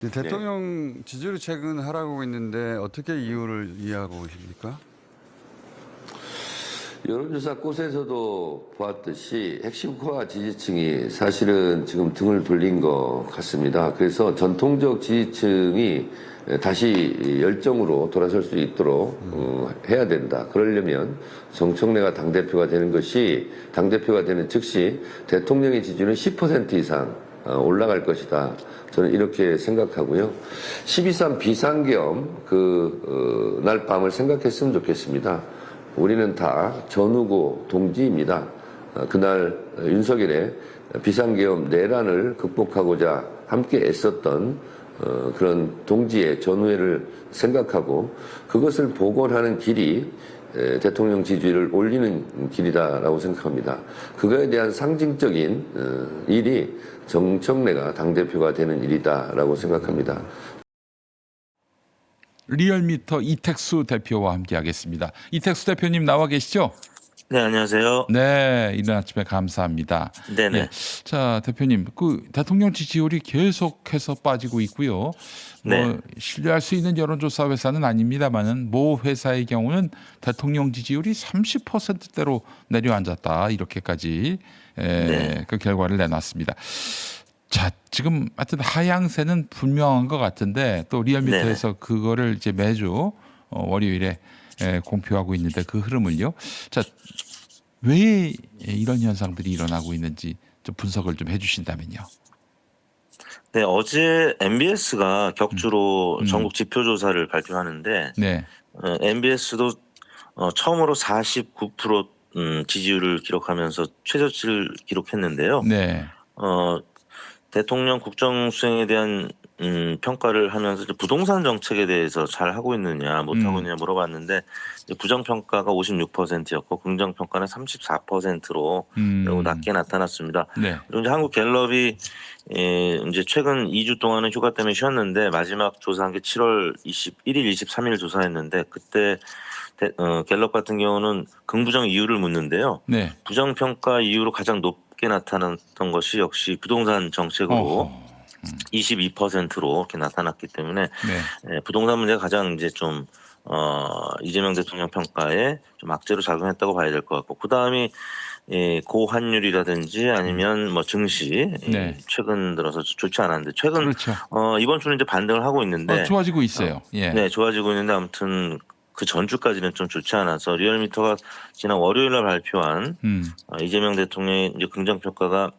네, 네. 대통령 지지율이 최근 하락하고 있는데 어떻게 이유를 이해하고 계십니까? 여론조사 곳에서도 보았듯이 핵심 코어 지지층이 사실은 지금 등을 돌린 것 같습니다. 그래서 전통적 지지층이 다시 열정으로 돌아설 수 있도록 해야 된다. 그러려면 정청래가 당대표가 되는 것이 당대표가 되는 즉시 대통령의 지지율은 10% 이상 올라갈 것이다. 저는 이렇게 생각하고요. 12.3 비상겸 날 밤을 생각했으면 좋겠습니다. 우리는 다 전후고 동지입니다. 그날 윤석열의 비상계엄 내란을 극복하고자 함께 애썼던 그런 동지의 전후회를 생각하고 그것을 복원하는 길이 대통령 지지율을 올리는 길이다라고 생각합니다. 그거에 대한 상징적인 일이 정청래가 당대표가 되는 일이다라고 생각합니다. 리얼미터 이택수 대표와 함께하겠습니다. 이택수 대표님 나와 계시죠? 네, 안녕하세요. 네, 이른 아침에 감사합니다. 네네. 예, 자, 대표님, 대통령 지지율이 계속해서 빠지고 있고요. 네. 신뢰할 수 있는 여론조사 회사는 아닙니다만은 모 회사의 경우는 대통령 지지율이 30%대로 내려앉았다 이렇게까지 네. 그 결과를 내놨습니다. 자, 지금 하여튼 하향세는 분명한 것 같은데 또 리얼미터에서 그거를 이제 매주 월요일에 공표하고 있는데 그 흐름을요. 자, 왜 이런 현상들이 일어나고 있는지 좀 분석을 좀 해주신다면요. 네, 어제 MBS가 격주로 전국 지표조사를 발표하는데, 네, MBS도 처음으로 49% 지지율을 기록하면서 최저치를 기록했는데요. 네, 대통령 국정 수행에 대한 평가를 하면서 이제 부동산 정책에 대해서 잘 하고 있느냐 못 하고 있느냐 물어봤는데 이제 부정 평가가 56%였고 긍정 평가는 34%로 매우 낮게 나타났습니다. 네, 그리고 이제 한국 갤럽이 이제 최근 2주 동안은 휴가 때문에 쉬었는데 마지막 조사한 게 7월 21일, 23일 조사했는데 그때 갤럽 같은 경우는 긍부정 이유를 묻는데요. 네. 부정 평가 이유로 가장 높게 나타났던 것이 역시 부동산 정책으로 어허. 22%로 이렇게 나타났기 때문에 네, 부동산 문제가 가장 이제 좀 이재명 대통령 평가에 좀 악재로 작용했다고 봐야 될 것 같고 그 다음이 고환율이라든지 아니면 뭐 증시 네. 최근 들어서 좋지 않았는데 최근 그렇죠. 이번 주는 이제 반등을 하고 있는데 좋아지고 있어요. 예. 네 좋아지고 있는데 아무튼 그 전주까지는 좀 좋지 않아서 리얼미터가 지난 월요일날 발표한 이재명 대통령의 이제 긍정평가가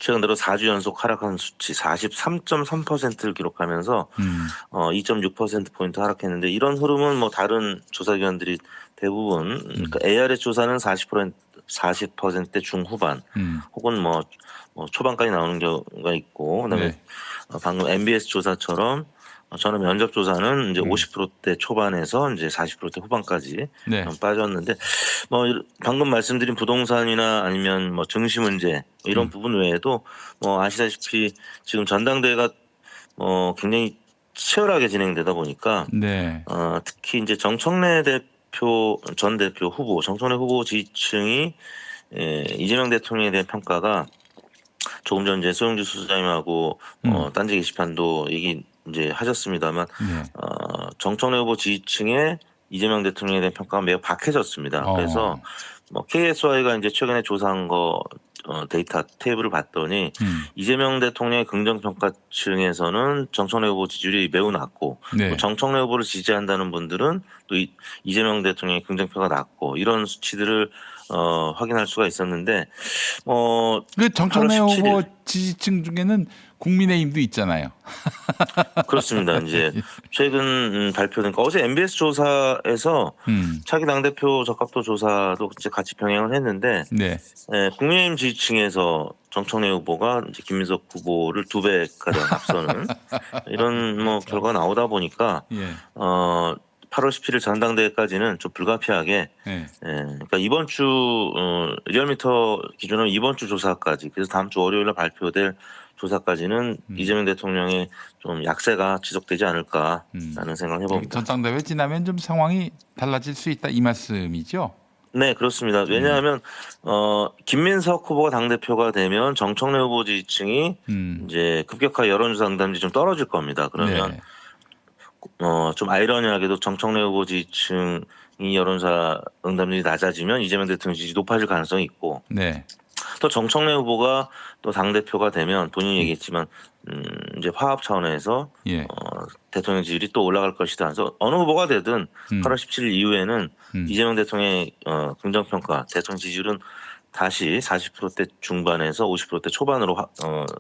최근 들어 4주 연속 하락한 수치 43.3%를 기록하면서 2.6%포인트 하락했는데 이런 흐름은 뭐 다른 조사기관들이 대부분 그러니까 ARS 조사는 40%대 중후반 혹은 뭐 초반까지 나오는 경우가 있고 그다음에 네. 방금 MBS 조사처럼 저는 면접 조사는 이제 50%대 초반에서 이제 40%대 후반까지 네. 좀 빠졌는데 뭐 방금 말씀드린 부동산이나 아니면 뭐 증시 문제 이런 부분 외에도 뭐 아시다시피 지금 전당대회가 굉장히 치열하게 진행되다 보니까 네. 특히 이제 정청래 전 대표 후보 정청래 후보 지지층이 이재명 대통령에 대한 평가가 조금 전 이제 소영주 수사님하고 딴지 게시판도 얘기 이제 하셨습니다만 네. 정청래 후보 지지층의 이재명 대통령에 대한 평가가 매우 박해졌습니다. 그래서 뭐 KSY가 이제 최근에 조사한 거 데이터 테이블을 봤더니 이재명 대통령의 긍정평가층에서는 정청래 후보 지지율이 매우 낮고 네. 또 정청래 후보를 지지한다는 분들은 또 이재명 대통령의 긍정평가가 낮고 이런 수치들을 확인할 수가 있었는데 그 정청래 8월 17일 후보 지지층 중에는 국민의힘도 있잖아요. 그렇습니다. 이제 최근 발표된 어제 MBS 조사에서 차기 당대표 적합도 조사도 이제 같이 병행을 했는데 네. 국민의힘 지지층에서 정청래 후보가 이제 김민석 후보를 2배 가량 앞서는 이런 뭐 결과가 나오다 보니까 예. 8월 17일 전당대회까지는 좀 불가피하게 네. 그러니까 이번 주 리얼미터 기준으로 이번 주 조사까지 그래서 다음 주 월요일에 발표될 조사까지는 이재명 대통령의 좀 약세가 지속되지 않을까라는 생각을 해봅니다. 전당대회 지나면 좀 상황이 달라질 수 있다 이 말씀이죠? 네, 그렇습니다. 왜냐하면 김민석 후보가 당 대표가 되면 정청래 후보 지지층이 이제 급격하게 여론조사 응답률이 좀 떨어질 겁니다. 그러면 네. 좀 아이러니하게도 정청래 후보 지지층이 여론조사 응답률이 낮아지면 이재명 대통령 지지 높아질 가능성이 있고 네. 또 정청래 후보가 또 당 대표가 되면 본인이 얘기했지만 이제 화합 차원에서 예. 대통령 지지율이 또 올라갈 것이다. 그래서 어느 후보가 되든 8월 17일 이후에는 이재명 대통령의 긍정평가, 대통령 지지율은 다시 40%대 중반에서 50%대 초반으로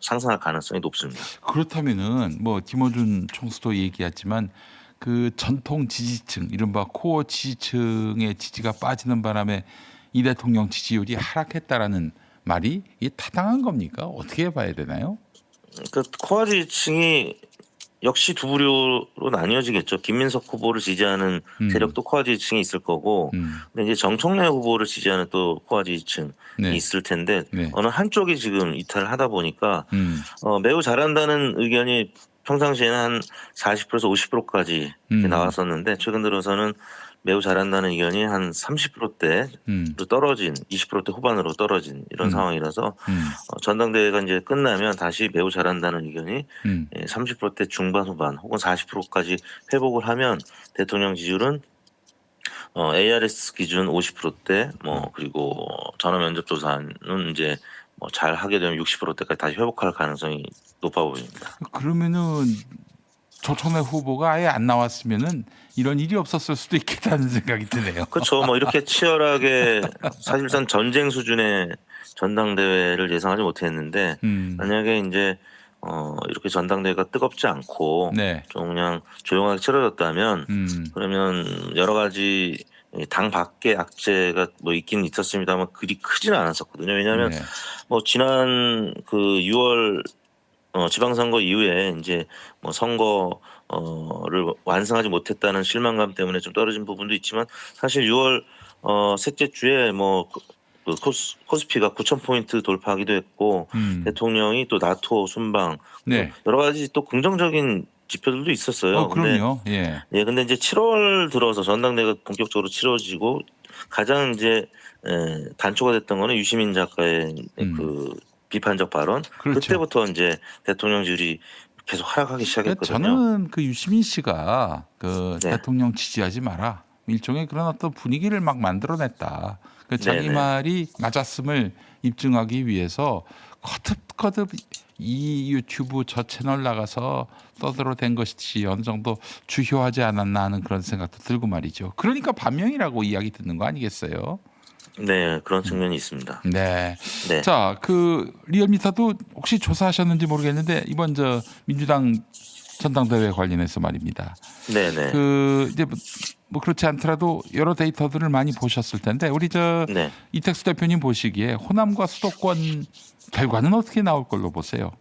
상승할 가능성이 높습니다. 그렇다면은 뭐 김어준 총수도 얘기했지만 그 전통 지지층 이른바 코어 지지층의 지지가 빠지는 바람에 이 대통령 지지율이 하락했다라는 말이 이게 타당한 겁니까? 어떻게 봐야 되나요? 그 코어 지지층이 역시 두 부류로 나뉘어지겠죠. 김민석 후보를 지지하는 세력도 코어 지지층이 있을 거고, 근데 이제 정청래 후보를 지지하는 또 코어 지지층이 네. 있을 텐데 네. 어느 한쪽이 지금 이탈을 하다 보니까 매우 잘한다는 의견이 평상시에는 한 40%에서 50%까지 나왔었는데 최근 들어서는 매우 잘한다는 의견이 한 30%대로 떨어진 20%대 후반으로 떨어진 이런 상황이라서 전당대회가 이제 끝나면 다시 매우 잘한다는 의견이 30%대 중반 후반 혹은 40%까지 회복을 하면 대통령 지지율은 ARS 기준 50%대 뭐 그리고 전화 면접 조사는 이제 뭐 잘 하게 되면 60%대까지 다시 회복할 가능성이 높아 보입니다. 그러면은 정청래 후보가 아예 안 나왔으면은 이런 일이 없었을 수도 있겠다는 생각이 드네요. 그렇죠. 뭐 이렇게 치열하게 사실상 전쟁 수준의 전당대회를 예상하지 못했는데 만약에 이제 이렇게 전당대회가 뜨겁지 않고 네. 좀 그냥 조용하게 치러졌다면 그러면 여러 가지 당 밖의 악재가 뭐 있긴 있었습니다만 그리 크지는 않았었거든요. 왜냐하면 네. 뭐 지난 그 6월 지방선거 이후에 이제 뭐 선거를 완성하지 못했다는 실망감 때문에 좀 떨어진 부분도 있지만 사실 6월 셋째 주에 뭐 그 코스피가 9,000포인트 돌파하기도 했고 대통령이 또 나토 순방 네. 여러 가지 또 긍정적인 지표들도 있었어요. 그럼요. 예. 근데 이제 7월 들어서 전당대회가 본격적으로 치러지고 가장 이제 단초가 됐던 거는 유시민 작가의 그 비판적 발언. 그렇죠. 그때부터 이제 대통령 지지율이 계속 하락하기 시작했거든요. 저는 그 유시민 씨가 그 네. 대통령 지지하지 마라. 일종의 그런 어떤 분위기를 막 만들어냈다. 그 자기 네네. 말이 맞았음을 입증하기 위해서 거듭거듭 이 유튜브 저 채널 나가서 떠들어댄 것이 어느 정도 주효하지 않았나 하는 그런 생각도 들고 말이죠. 그러니까 반명이라고 이야기 듣는 거 아니겠어요? 네, 그런 측면이 있습니다. 네. 네. 자, 그 리얼미터도 혹시 조사하셨는지 모르겠는데 이번 저 민주당 전당대회 관련해서 말입니다. 네네. 그 이제 뭐 그렇지 않더라도 여러 데이터들을 많이 보셨을 텐데 우리 저 네. 이택수 대표님 보시기에 호남과 수도권 결과는 어떻게 나올 걸로 보세요?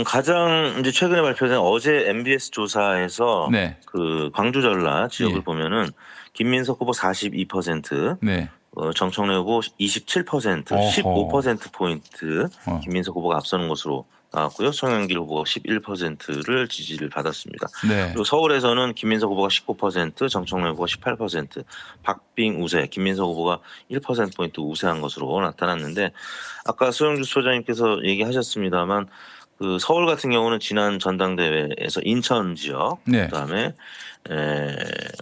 가장 이제 최근에 발표된 어제 MBS 조사에서 네. 그 광주 전라 지역을 예. 보면은 김민석 후보 42%, 네. 정청래 후보 27%, 어허. 15% 포인트 어. 김민석 후보가 앞서는 것으로 나왔고요. 송영길 후보가 11%를 지지를 받았습니다. 네. 그리고 서울에서는 김민석 후보가 19%, 정청래 후보가 18%, 박빙 우세, 김민석 후보가 1%포인트 우세한 것으로 나타났는데 아까 소영주 소장님께서 얘기하셨습니다만 그 서울 같은 경우는 지난 전당대회에서 인천 지역, 네. 그다음에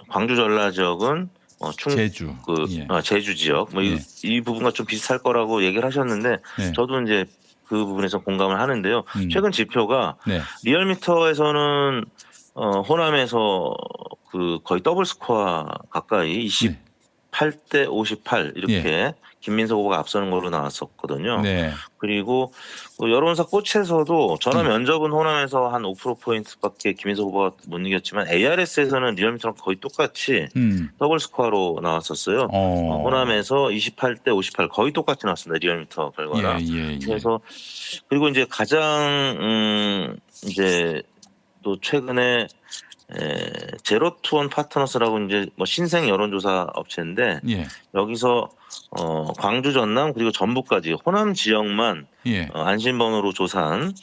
광주 전라 지역은 제주. 예. 제주 지역 뭐 예. 이 부분과 좀 비슷할 거라고 얘기를 하셨는데 네. 저도 이제 그 부분에서 공감을 하는데요. 최근 지표가 네. 리얼미터에서는 호남에서 그 거의 더블 스코어 가까이 28대 58 이렇게 김민석 후보가 앞서는 걸로 나왔었거든요. 네. 그리고 여론조사 꽃에서도 전화 면접은 호남에서 한 5%포인트밖에 김민석 후보가 못 이겼지만 ARS에서는 리얼미터랑 거의 똑같이 더블 스코어로 나왔었어요. 호남에서 28대 58 거의 똑같이 나왔습니다. 리얼미터 결과랑. 예. 그래서 그리고 이제 가장 이제 또 최근에 제로투원 파트너스라고 이제 뭐 신생 여론조사 업체인데 예. 여기서 광주, 전남 그리고 전북까지 호남 지역만 예. 안심번호로 조사한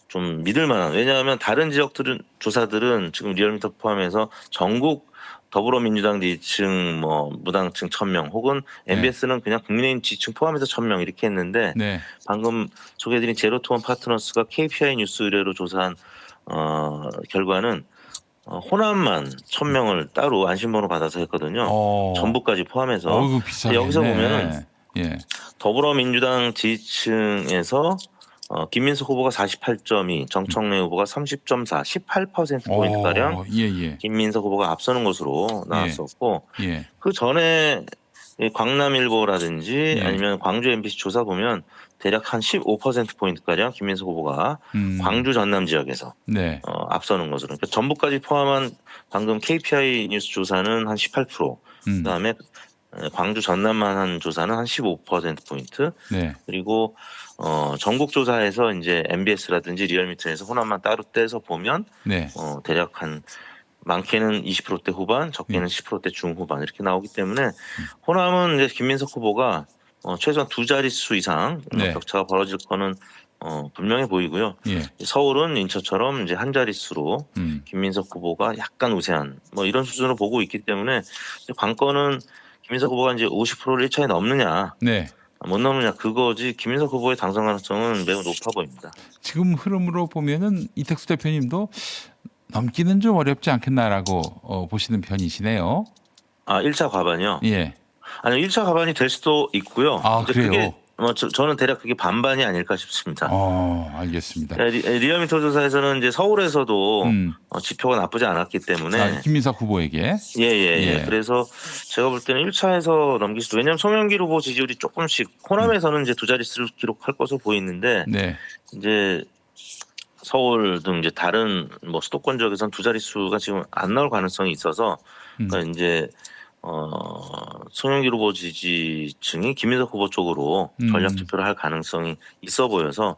좀 믿을 만한, 왜냐하면 다른 지역들은 조사들은 지금 리얼미터 포함해서 전국 더불어민주당 지지층 뭐 무당층 1,000명 혹은 네. MBS는 그냥 국민의힘 지지층 포함해서 1,000명 이렇게 했는데 네. 방금 소개해드린 제로투원 파트너스가 KPI 뉴스 의뢰로 조사한 결과는 호남만 1,000명을 따로 안심번호 받아서 했거든요. 전부까지 포함해서. 어이구, 비싸네. 여기서 보면은 예. 더불어민주당 지지층에서 김민석 후보가 48.2, 정청래 후보가 30.4, 18%포인트 가량 예. 김민석 후보가 앞서는 것으로 나왔었고 예. 그 전에 광남일보라든지 예. 아니면 광주 MBC 조사 보면 대략 한 15%포인트 가량 김민석 후보가 광주 전남 지역에서 네. 앞서는 것으로. 그러니까 전부까지 포함한 방금 KPI 뉴스 조사는 한 18%, 그다음에 광주 전남만 한 조사는 한 15%포인트. 네. 그리고 전국 조사에서 이제 MBS라든지 리얼미터에서 호남만 따로 떼서 보면 네. 대략 한 많게는 20%대 후반, 적게는 10%대 중후반 이렇게 나오기 때문에 호남은 이제 김민석 후보가 최소한 두 자릿수 이상 네. 격차가 벌어질 거는 분명해 보이고요. 예. 서울은 인천처럼 이제 한 자릿수로 김민석 후보가 약간 우세한 뭐 이런 수준으로 보고 있기 때문에 관건은 김민석 후보가 이제 50%를 1차에 넘느냐, 네. 못 넘느냐 그거지. 김민석 후보의 당선 가능성은 매우 높아 보입니다. 지금 흐름으로 보면은 이택수 대표님도 넘기는 좀 어렵지 않겠나라고 보시는 편이시네요. 1차 과반이요? 예. 아니 1차 과반이 될 수도 있고요. 이제 그래요? 그게 저는 대략 그게 반반이 아닐까 싶습니다. 알겠습니다. 리얼미터 조사에서는 이제 서울에서도 지표가 나쁘지 않았기 때문에 김민석 후보에게 예. 그래서 제가 볼 때는 1차에서 넘길 수도, 왜냐하면 송영길 후보 지지율이 조금씩 호남에서는 이제 두 자릿수를 기록할 것으로 보이는데 네. 이제 서울 등 이제 다른 뭐 수도권 지역에서는 두 자릿수가 지금 안 나올 가능성이 있어서 그러니까 이제 송영길 후보 지지층이 김민석 후보 쪽으로 전략 투표를 할 가능성이 있어 보여서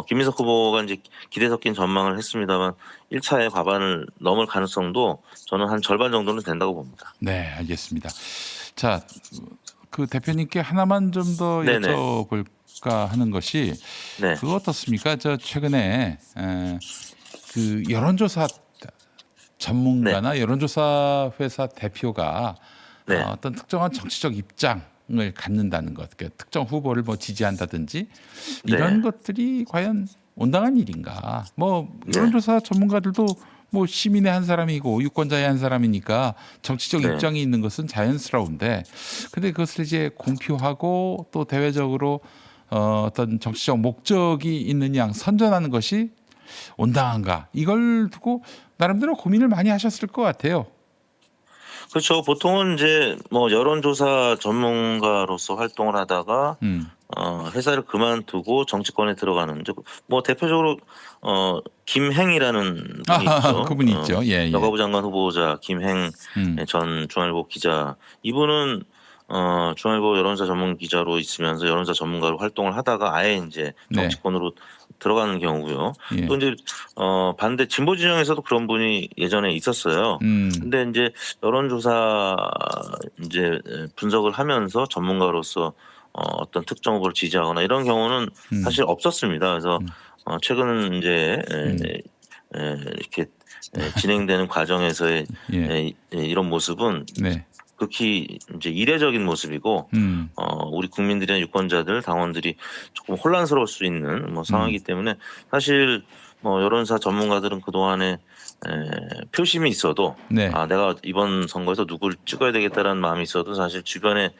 김민석 후보가 이제 기대 섞인 전망을 했습니다만 1차의 과반을 넘을 가능성도 저는 한 절반 정도는 된다고 봅니다. 네, 알겠습니다. 자, 그 대표님께 하나만 좀 더 네네. 여쭤볼까 하는 것이 네. 그거 어떻습니까? 저 최근에 그 여론조사 전문가나 여론조사 회사 대표가 네. 어떤 특정한 정치적 입장을 갖는다는 것, 그러니까 특정 후보를 뭐 지지한다든지 이런 네. 것들이 과연 온당한 일인가? 뭐 여론조사 전문가들도 뭐 시민의 한 사람이고 유권자의 한 사람이니까 정치적 네. 입장이 있는 것은 자연스러운데, 근데 그것을 이제 공표하고 또 대외적으로 어떤 정치적 목적이 있는 양 선전하는 것이 온당한가? 이걸 두고 나름대로 고민을 많이 하셨을 것 같아요. 그렇죠. 보통은 이제 뭐 여론조사 전문가로서 활동을 하다가 회사를 그만두고 정치권에 들어가는, 뭐 대표적으로 김행이라는 분이 있죠. 그분이 있죠. 예. 여가부 장관 후보자 김행 전 중앙일보 기자. 이분은 중앙일보 여론조사 전문 기자로 있으면서 여론조사 전문가로 활동을 하다가 아예 이제 정치권으로 들어가는 경우고요. 예. 또 이제 반대 진보 진영에서도 그런 분이 예전에 있었어요. 근데 이제 여론조사 이제 분석을 하면서 전문가로서 어떤 특정 후보를 지지하거나 이런 경우는 사실 없었습니다. 그래서 최근 이제 이렇게 진행되는 과정에서의 이런 모습은 네. 극히 이제 이례적인 모습이고 우리 국민들이나 유권자들, 당원들이 조금 혼란스러울 수 있는 뭐 상황이기 때문에 사실 뭐 여론사 전문가들은 그 동안에 표심이 있어도 내가 이번 선거에서 누구를 찍어야 되겠다라는 마음이 있어도 사실 주변에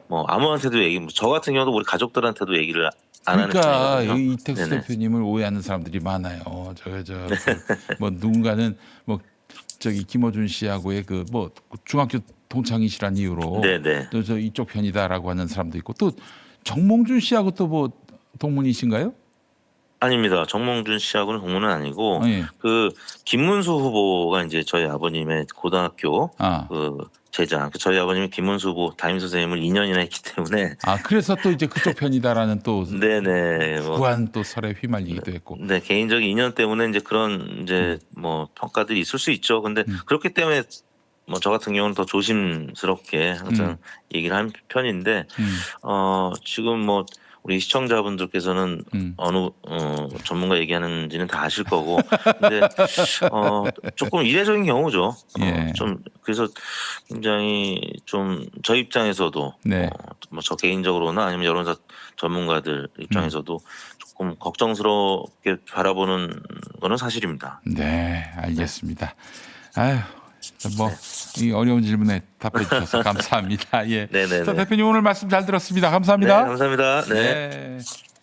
뭐 아무한테도 저 같은 경우도 우리 가족들한테도 얘기를 안 하는 그러니까 편이거든요. 이택수 대표님을 오해하는 사람들이 많아요. 뭐 누군가는 뭐 저기 김어준 씨하고의 그 뭐 중학교 동창이시란 이유로 또 저 이쪽 편이다라고 하는 사람도 있고, 또 정몽준 씨하고 또 뭐 동문이신가요? 아닙니다. 정몽준 씨하고는 동문은 아니고 그 김문수 후보가 이제 저희 아버님의 고등학교 그 제자. 저희 아버님이 김문수 후보 담임 선생님을 2년이나 했기 때문에. 그래서 또 이제 그쪽 편이다라는 또 구한 또 설에 휘말리기도 했고. 네, 개인적인 인연 때문에 이제 그런 이제 뭐 평가들이 있을 수 있죠. 근데 그렇기 때문에 뭐 저 같은 경우는 더 조심스럽게 항상 얘기를 하는 편인데 지금 뭐 우리 시청자분들께서는 어느 전문가 얘기하는지는 다 아실 거고, 근데 조금 이례적인 경우죠. 예. 좀 그래서 굉장히 좀 저희 입장에서도 네. 뭐 저 개인적으로나 아니면 여론사 전문가들 입장에서도 조금 걱정스럽게 바라보는 거는 사실입니다. 네, 알겠습니다. 아유, 뭐 이 어려운 질문에 답해 주셔서 감사합니다. 예. 네네네. 자, 대표님 오늘 말씀 잘 들었습니다. 네, 감사합니다. 감사합니다. 네. 네.